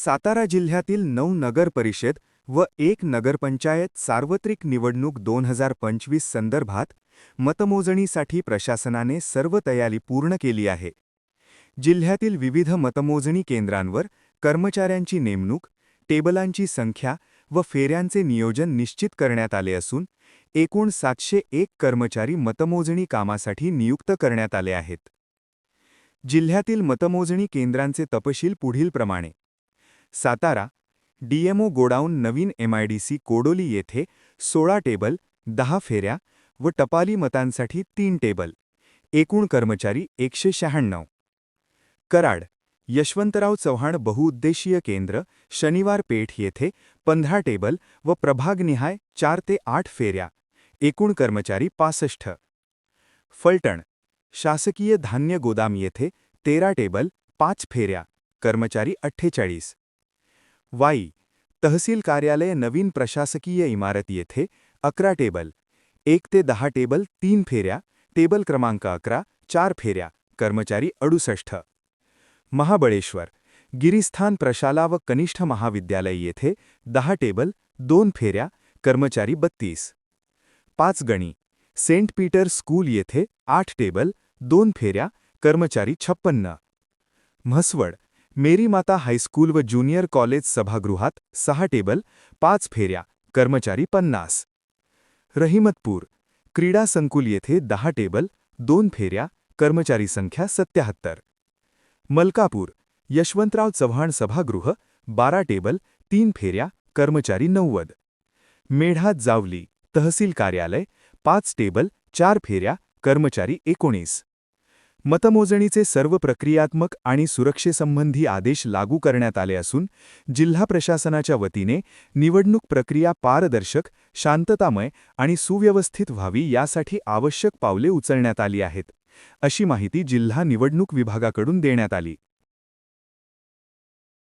सातारा जिल्ह्यातील 9 नगर परिषद व 1 नगरपंचायत सार्वत्रिक निवडणूक 2025 संदर्भात मतमोजणीसाठी प्रशासनाने सर्व तयारी पूर्ण केली आहे. जिल्ह्यातील विविध मतमोजणी केंद्रांवर कर्मचाऱ्यांची नेमणूक, टेबलांची संख्या व फेऱ्यांचे नियोजन निश्चित करण्यात आले असून एकूण 701 कर्मचारी मतमोजणी कामासाठी नियुक्त करण्यात आले आहेत. जिल्ह्यातील मतमोजणी केंद्रांचे तपशील पुढीलप्रमाणे: सातारा डीएमओ गोडाऊन नवीन एमआयडीसी कोडोली येथे 16 टेबल 10 फेऱ्या व टपाली मतांसाठी 3 टेबल, एकूण कर्मचारी 196. कराड यशवंतराव चव्हाण बहुउद्देशीय केंद्र शनिवार पेठ येथे 15 टेबल व प्रभागनिहाय 4 ते 8 फेऱ्या, एकूण कर्मचारी 65. फलटण शासकीय धान्य गोदाम येथे 13 टेबल 5 फेऱ्या, कर्मचारी 48. वाई तहसील कार्यालय नवीन प्रशासकीय इमारत येथे 11 टेबल 1 ते 10 टेबल 3 फेऱ्या, टेबल क्रमांक 11 4 फेऱ्या, कर्मचारी 68. महाबळेश्वर गिरिस्थान प्रशाला व कनिष्ठ महाविद्यालय येथे 10 टेबल 2 फेऱ्या, कर्मचारी 32. पाचगणी सेंट पीटर स्कूल येथे 8 टेबल 2 फेऱ्या, कर्मचारी 56. म्हसवड मेरी माता हायस्कूल व ज्युनियर कॉलेज सभागृहात 6 टेबल 5 फेऱ्या, कर्मचारी 50. रहिमतपूर क्रीडा संकुल येथे 10 टेबल 2 फेऱ्या, कर्मचारी संख्या 77. मलकापूर यशवंतराव चव्हाण सभागृह 12 टेबल 3 फेऱ्या, कर्मचारी 90. मेढा जावली तहसील कार्यालय 5 टेबल 4 फेऱ्या, कर्मचारी 19. मतमोजणीचे सर्व प्रक्रियात्मक आणि सुरक्षेसंबंधी आदेश लागू करण्यात आले असून जिल्हा प्रशासनाच्या वतीने निवडणूक प्रक्रिया पारदर्शक, शांततामय आणि सुव्यवस्थित व्हावी यासाठी आवश्यक पावले उचलण्यात आली आहेत, अशी माहिती जिल्हा निवडणूक विभागाकडून देण्यात आली.